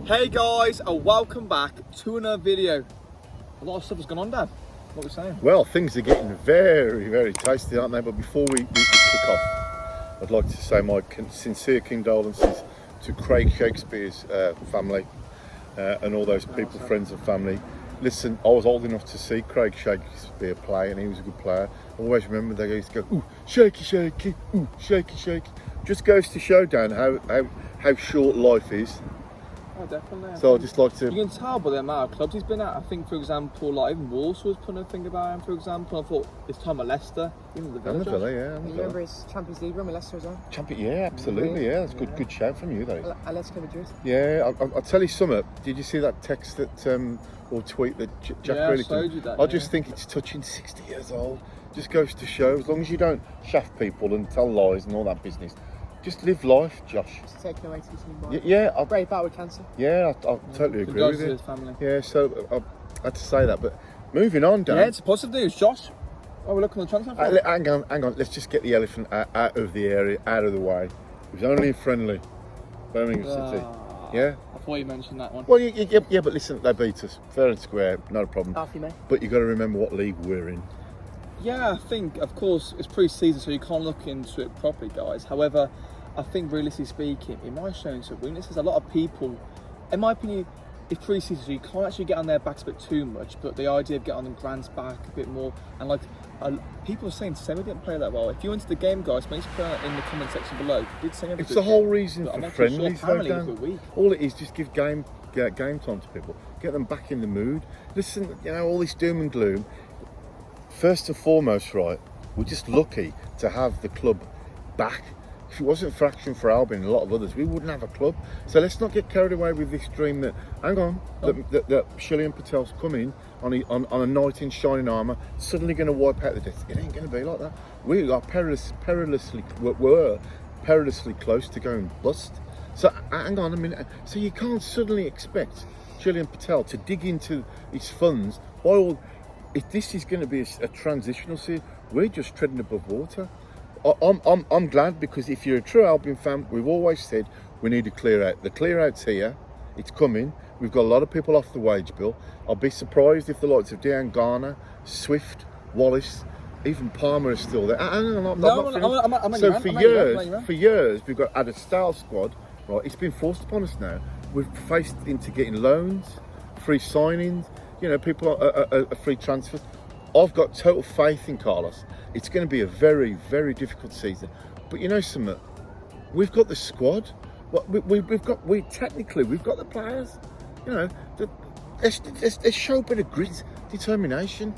Hey guys, and welcome back to another video. A lot of stuff has gone on, Dad. What are we saying? Well, things are getting very, very tasty, aren't they? But before we kick off, I'd like to say my sincere condolences to Craig Shakespeare's family and all those people, friends and family. Listen, I was old enough to see Craig Shakespeare play, and he was a good player. I always remember they used to go, ooh, shaky, shaky, ooh, shaky, shaky. Just goes to show, Dan, how short life is. Oh, definitely. So I just like to... You can tell by the amount of clubs he's been at. I think, for example, like even Walsall was putting a thing about him, for example. I thought it's time at Leicester, even the Villa. Yeah. You remember his Champions League run with Leicester as well? Yeah, absolutely, yeah. That's good shout from you, that is. Atletico Madrid. Yeah, I'll tell you something. Did you see that text that, or tweet that Jack Grealish did? I just think it's touching 60 years old. Just goes to show, as long as you don't shaft people and tell lies and all that business, just live life, Josh. Just taking away too soon. Yeah. Brave battle with cancer. Yeah, I totally agree with you. His family. Yeah, so I had to say that. But moving on, Dan. Yeah, it's positive news, Josh. Oh, we're looking at the transfer. Hang on. Let's just get the elephant out of the area, out of the way. It was only friendly. Birmingham City. Yeah? I thought you mentioned that one. Well, yeah, but listen, they beat us. Fair and square, not a problem. Half you, mate. But you've got to remember what league we're in. Yeah, I think, of course, it's pre-season, so you can't look into it properly, guys. However, I think, realistically speaking, it might show some weaknesses. A lot of people, in my opinion, it's pre-season, so you can't actually get on their backs a bit too much, but the idea of getting on the Grant's back a bit more, and like, people are saying Semi didn't play that well. If you went to the game, guys, make sure to put in the comment section below. Did Semi It's the whole reason for friendlies, though, Dan. All it is, just give game time to people. Get them back in the mood. Listen, all this doom and gloom. First and foremost, right, we're just lucky to have the club back. If it wasn't for Action for Albion and a lot of others, we wouldn't have a club. So let's not get carried away with this dream that, that Shillian Patel's coming on a knight in shining armour, suddenly going to wipe out the death. It ain't going to be like that. We are perilously close to going bust. So hang on a minute. So you can't suddenly expect Shillian Patel to dig into his funds. If this is going to be a transitional season, we're just treading above water. I'm glad, because if you're a true Albion fan, we've always said we need a clear out. The clear out's here. It's coming. We've got a lot of people off the wage bill. I'll be surprised if the likes of Dejan Garner, Swift, Wallace, even Palmer are still there. So for years, we've got had a style squad. Right, it's been forced upon us now. We've faced into getting loans, free signings. People are free transfers. I've got total faith in Carlos. It's going to be a very, very difficult season. But something, we've got the squad. We've got the players. Let's show a bit of grit, determination.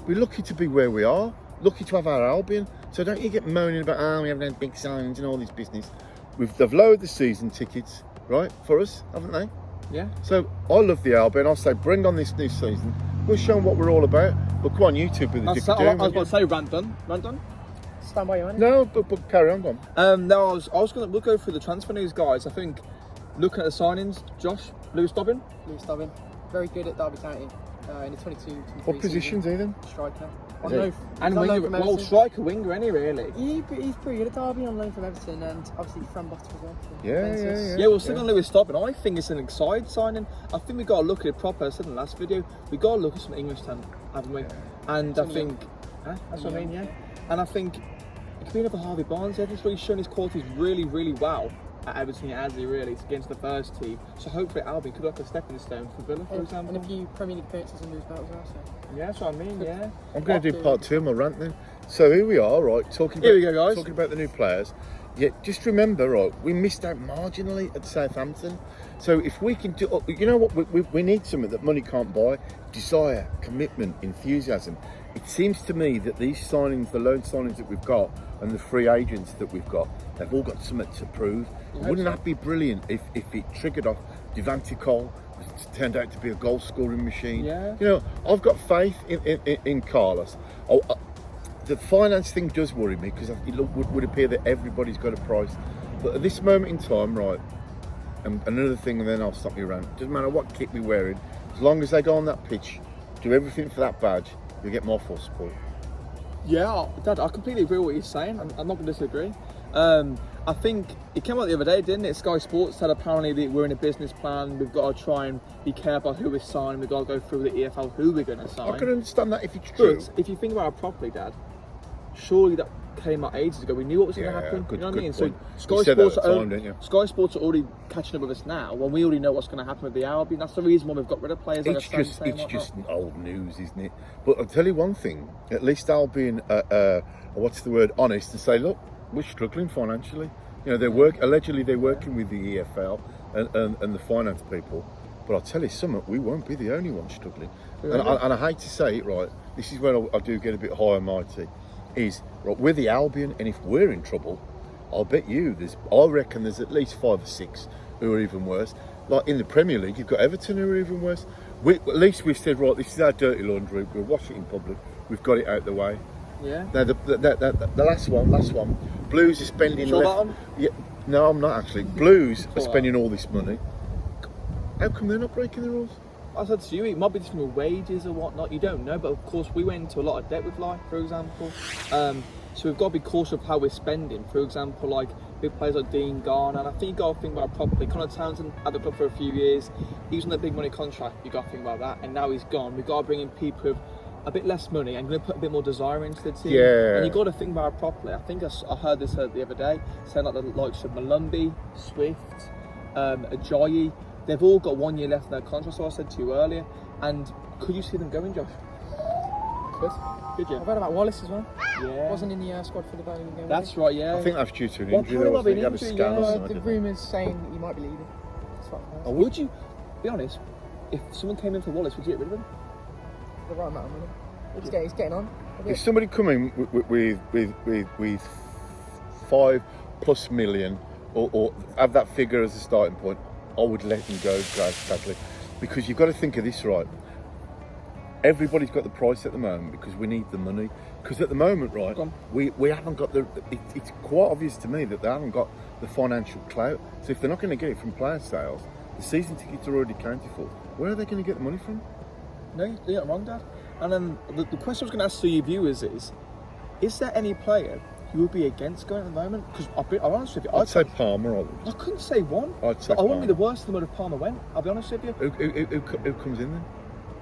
We're lucky to be where we are. Lucky to have our Albion. So don't you get moaning about we haven't had big signs and all this business. They've lowered the season tickets, right, for us, haven't they? Yeah. So I love the Albion. I'll say bring on this new season. We'll show them what we're all about. But come on, you two be the dick of doom. I was about to say rant done. Stand by you, Annie. No, but carry on, go on. No, we'll go through the transfer news, guys. I think, looking at the signings, Josh, Lewis Dobbin, very good at Derby County in the 22-23 What position's he then? Striker. And winger, striker, winger, any really. He's pretty good at Derby, on loan from Everton, and obviously from Bottom as well. Yeah. We'll stick on Lewis Dobbin. I think it's an exciting signing. I think we've got to look at it proper. I said in the last video, we've got to look at some English talent, haven't we? And I think, that's what I mean, yeah. And I think it could be another Harvey Barnes. He's really shown his qualities really, really well at Everton, really, against the first team. So hopefully Albion could look a stepping stone for Villa, for example. And a few Premier League appearances under his belt as well. So. Yeah, that's what I mean, yeah. I'm going to do part 2 of my rant then. So here we are, right, talking about the new players. Yeah, just remember, right, we missed out marginally at Southampton. So if we can do, we need something that money can't buy: desire, commitment, enthusiasm. It seems to me that these signings, the loan signings that we've got, and the free agents that we've got, they've all got something to prove. Wouldn't that be brilliant if it triggered off Devante Cole, turned out to be a goal scoring machine? Yeah. I've got faith in Carlos. The finance thing does worry me, because it would appear that everybody's got a price. But at this moment in time, right, and another thing, and then I'll stop you around. Doesn't matter what kit we're wearing, as long as they go on that pitch, do everything for that badge, you'll get more full support. Yeah, Dad, I completely agree with what you're saying. I'm not going to disagree. I think it came out the other day, didn't it? Sky Sports said apparently that we're in a business plan. We've got to try and be careful who we're signing. We've got to go through the EFL who we're going to sign. I can understand that if it's true. But if you think about it properly, Dad, surely that came out ages ago. We knew what was going to happen. Good, you know what I mean? point. So You said that at the time, didn't you? Sky Sports are already catching up with us now. When we already know what's going to happen with the Albion. That's the reason why we've got rid of players. It's just old news, isn't it? But I'll tell you one thing. At least Albion, what's the word? Honest and say, look, we're struggling financially. You know, allegedly they're working with the EFL and the finance people. But I'll tell you something, we won't be the only ones struggling. Really? And I hate to say it, right? This is where I do get a bit high and mighty. Is right, we're the Albion, and if we're in trouble, I'll bet you I reckon there's at least 5 or 6 who are even worse. Like in the Premier League, you've got Everton who are even worse. At least we've said, right, this is our dirty laundry. We'll wash it in public. We've got it out the way. Yeah. Now the last one. Blues are spending. Sure about them? Yeah. No, I'm not actually. Blues are spending all this money. How come they're not breaking the rules? I said to you, it might be just from wages or whatnot. You don't know, but of course we went into a lot of debt with life, for example. So we've got to be cautious of how we're spending. For example, like big players like Dean Garner, and I think you got to think about it properly. Connor Townsend had the club for a few years. He was on a big money contract. You got to think about that, and now he's gone. We've got to bring in people with a bit less money and going to put a bit more desire into the team. Yeah. And you got to think about it properly. I think I heard this the other day, saying like the likes of Malumbi, Swift, Ajayi, they've all got 1 year left in their contract. So I said to you earlier, and could you see them going, Josh? Could you? I've heard about Wallace as well. Yeah. Wasn't in the squad for the Birmingham game. That's right. Yeah. I think that's due to an Well, injury. probably Though. I think an he had a injury, scan or yeah. something. The rumours saying that he might be leaving. That's what I've heard. Would you, be honest, if someone came in for Wallace, would you get rid of him? The right amount of money. He's getting on. If somebody come in with 5+ million or have that figure as a starting point, I would let him go gladly, because you've got to think of this, right? Everybody's got the price at the moment because we need the money. Because at the moment, right, we haven't got it's quite obvious to me that they haven't got the financial clout. So if they're not going to get it from player sales, the season tickets are already accounted for. Where are they going to get the money from? No, you're not wrong, Dad. And then the question I was going to ask to your viewers is there any player you would be against going at the moment? Because I'll be honest with you, I'd say Palmer. I couldn't say one. I'd say I wouldn't Palmer. be the worst in the mode if Palmer went. I'll be honest with you. Who comes in then?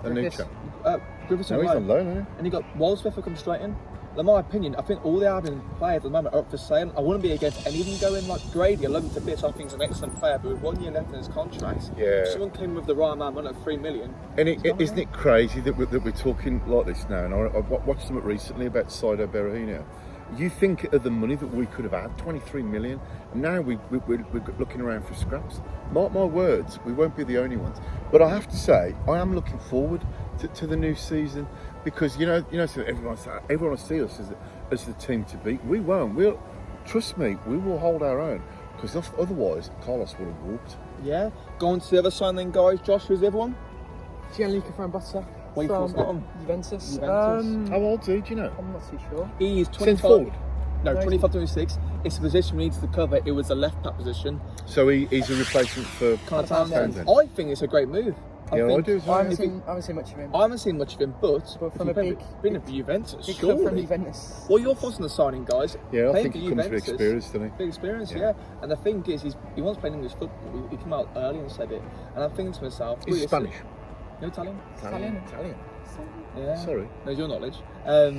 A new Griffiths. chap. Griffiths No, on he's loan. on loan, isn't And you got Waldsmith who comes straight in. In my opinion, I think all the Albion players at the moment are up for sale. I wouldn't be against any of them going. Like Grady, I love him to bits. I think he's an excellent player, but with 1 year left in his contract, Yeah. if someone came with the right amount of money at 3 million. And isn't it crazy that we're talking like this now? And I watched something recently about Saido Berahino. You think of the money that we could have had, 23 million, and now we're looking around for scraps. Mark my words, we won't be the only ones. But I have to say, I am looking forward to the new season, because you know, so everyone will see us as the team to beat. We won't. Trust me, we will hold our own, because otherwise Carlos would have walked. Yeah. Going to the other side then, guys. Josh, who's the other one? Gianluca Frambotta Wait for Scotland. Juventus. How old is he, do you know? I'm not too sure. He's Since 25. forward. No, No, 25, 26. It's the position we needed to cover. It was a left back position. So he's a replacement for Connor Townsend. Townsend. I think it's a great move. Yeah, I think, do as I well. haven't seen much of him. I haven't seen much of him, but from a big been at Juventus, club from surely. Juventus. What are your thoughts on the signing, guys? Yeah, I Playing think for he comes with Juventus, experience, doesn't he? Big experience, Yeah. yeah. And the thing is, he wants to play English football. He came out early and said it. And I'm thinking to myself, He's listen, Spanish. No Italian? Italian. Yeah. Sorry. Knows your knowledge. Well,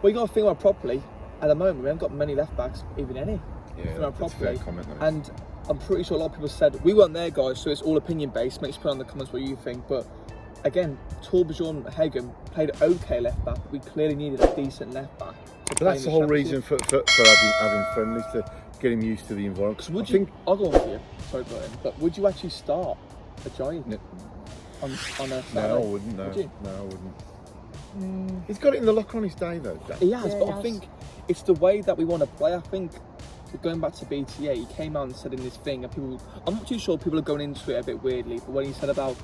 you got to think about it properly. At the moment, we haven't got many left backs, even any. Yeah, Think about it that's a fair properly. comment, though. And I'm pretty sure a lot of people said we weren't there, guys. So it's all opinion based. Make sure you put in the comments what you think. But again, Torbjorn Hagen played okay left back. We clearly needed a decent left back. But that's the whole reason for having friendlies, to get him used to the environment. Because would you? I'll go on for you. Sorry, Brian. But would you actually start a giant on a Saturday? No, I wouldn't. No, Would you? no, I wouldn't. He's got it in the locker on his day, though. Dan. He has, Yeah, but he I has. think it's the way that we want to play. I think going back to BTA, he came out and said in this thing, and people, I'm not too sure people are going into it a bit weirdly, but when he said about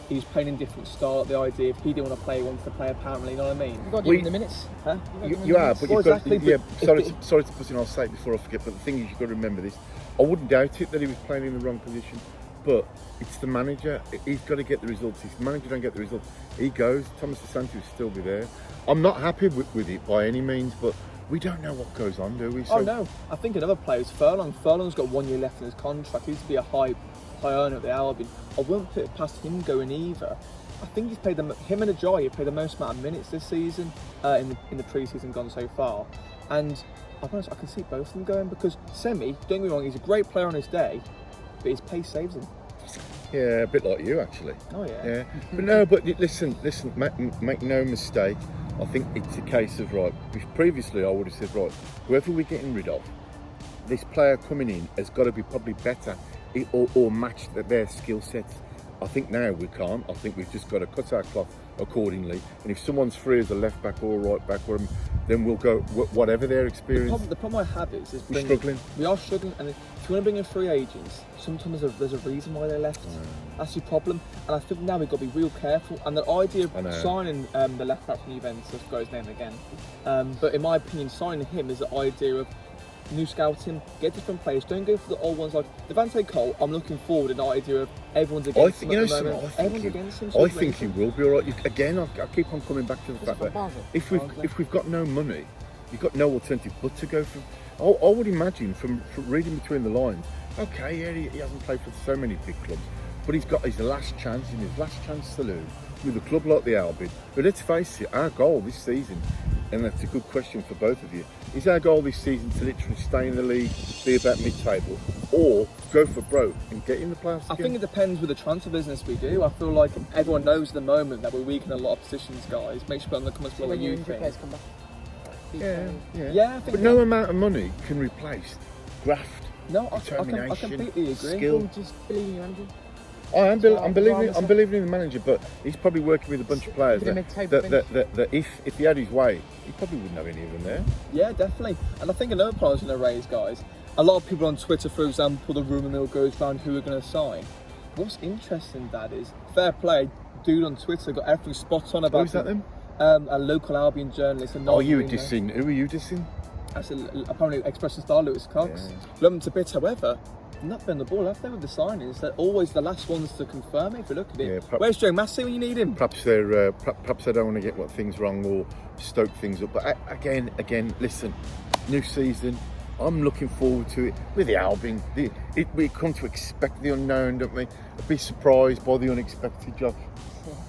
he was playing in different style, the idea if he didn't want to play, he wants to play apparently, you know what I mean? You've got to give him the minutes. Huh? You are, but Well, you've got. exactly, Yeah, but sorry to put in. I'll say it before I forget. But the thing is, you've got to remember this. I wouldn't doubt it that he was playing in the wrong position, but it's the manager. He's got to get the results. If the manager don't get the results, he goes. Thomas DeSantis will still be there. I'm not happy with it by any means, but we don't know what goes on, do we? Oh no, I think another player is Furlong. Furlong's got 1 year left in his contract. He used to be a high earner at the Albion. I wouldn't put it past him going either. I think he's played him and Ajayi played the most amount of minutes this season in the pre-season gone so far. And I'll be honest, I can see both of them going because Semi, don't get me wrong, he's a great player on his day, but his pace saves him. Yeah, a bit like you actually. Oh yeah. Yeah, but no, but listen, make no mistake. I think it's a case of right. Previously, I would have said right, whoever we're getting rid of, this player coming in has got to be probably better or match their skill sets. I think now we can't. I think we've just got to cut our cloth accordingly. And if someone's free as a left back or a right back, then we'll go whatever their experience. The problem I have is we're struggling. We are struggling, and if you want to bring in free agents, sometimes there's a reason why they left. That's your problem. And I think now we've got to be real careful. And the idea of signing the left back from Juventus, I forgot his name again. But in my opinion, signing him is the idea of new scouting, get different players. Don't go for the old ones like Devante Cole. I'm looking forward to the idea of everyone's against him at the moment. Everyone's against him. I think he will be all right. Again, I keep on coming back to the fact that if we've got no money, you've got no alternative but to go for. I would imagine from reading between the lines. Okay, yeah, he hasn't played for so many big clubs, but he's got his last chance saloon with a club like the Albion. But let's face it, our goal this season, and that's a good question for both of you, is our goal this season to literally stay in the league, be about mid-table, or go for broke and get in the playoffs again? I think it depends with the transfer business we do. I feel like everyone knows at the moment that we're weak in a lot of positions, guys. Make sure put in the comments below what you think. Yeah, I think but no amount of money can replace graft, no, I determination, completely agree. skill. Just believe in your manager. I'm believing in the manager, but he's probably working with a bunch of players that if he had his way, he probably wouldn't have any of them there. Yeah, definitely. And I think another point I was going to raise, guys, a lot of people on Twitter, for example, the rumour mill goes around who we're going to sign. What's interesting, Dad, is fair play, dude on Twitter got everything spot on about. Who's that then? A local Albion journalist. Oh, you were dissing. Who were you dissing? That's apparently Expression Star, Lewis Cox. Love him to bits, however. Not been the ball, have they, with the signings? They're always the last ones to confirm it, if you look at it. Where's Joe Massey when you need him? Perhaps they don't want to get things wrong or stoke things up. But again, listen, new season, I'm looking forward to it. With the Albion, we come to expect the unknown, don't we? Be surprised by the unexpected, Josh.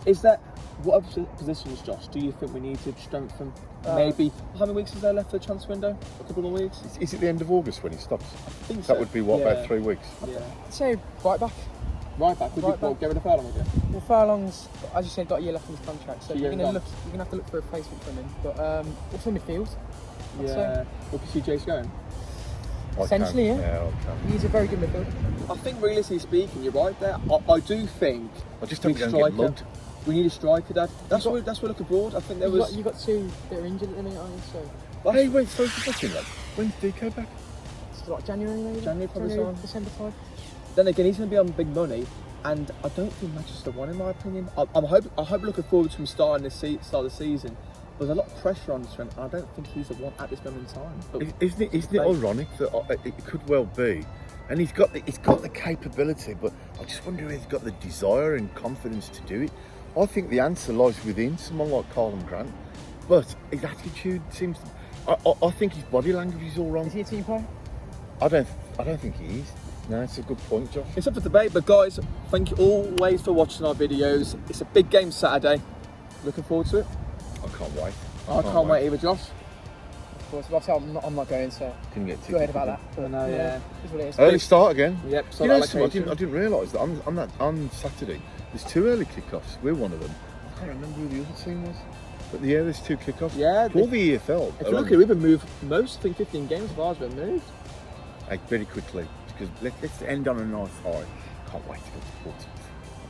Is that, what other positions, Josh, do you think we need to strengthen? Maybe, how many weeks is there left for the transfer window? A couple of weeks? Is it the end of August when he stops? I think so. That would be, about 3 weeks? Yeah. I'd say right back. Right back? Would you get rid of Furlong again? Well, Furlong's, as you said, got a year left in his contract, so you're going to have to look for a replacement for him. But also midfield. Yeah. Well, because CJ's going? Essentially, yeah. He's a very good midfielder. I think, realistically speaking, you're right there. I do think I just hope we don't get mugged. We need a striker, Dad. That's why we look abroad. I think there was. You got two that are injured at the minute, aren't you? So. Hey, wait, sorry for touching that. When's Deco back? It's like January, maybe. January, December time. Then again, he's going to be on big money, and I don't think Manchester won, in my opinion. I hope looking forward to him starting the start of the season. There's a lot of pressure on him, and I don't think he's the one at this moment in time. But isn't it ironic that it could well be? And he's got the capability, but I just wonder if he's got the desire and confidence to do it. I think the answer lies within someone like Carlton Grant, but his attitude seems. I think his body language is all wrong. Is he a team player? I don't think he is. No, it's a good point, Josh. It's up for debate, but guys, thank you always for watching our videos. It's a big game Saturday. Looking forward to it. I can't wait. I can't wait either, Josh. Of course, obviously I'm not going, so couldn't get go ahead about that. But no, yeah. Early start again. Yep. You know, I didn't realise that on Saturday there's 2 early kickoffs. We're one of them. I can't remember who the other team was. But yeah, there's 2 kickoffs. Yeah. For the EFL. If you look at it, we've been moved most, I think 15 games as far as we've moved. Hey, very quickly, because let's end on a nice high. Can't wait to go to Portsmouth.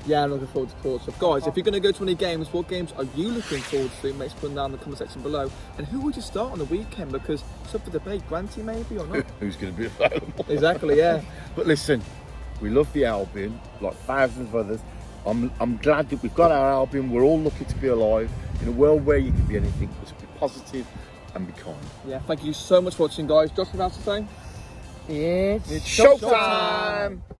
Yeah, I'm looking forward to Portsmouth. Guys, if you're going to go to any games, what games are you looking forward to? Make sure to put them down in the comment section below. And who would you start on the weekend? Because it's up for debate. Granty maybe or not? Who's going to be available? Exactly, yeah. But listen, we love the Albion, like thousands of others. I'm glad that we've got our Albion. We're all lucky to be alive in a world where you can be anything. Let's be positive and be kind. Yeah, thank you so much for watching, guys. Josh, what else to say? It's showtime!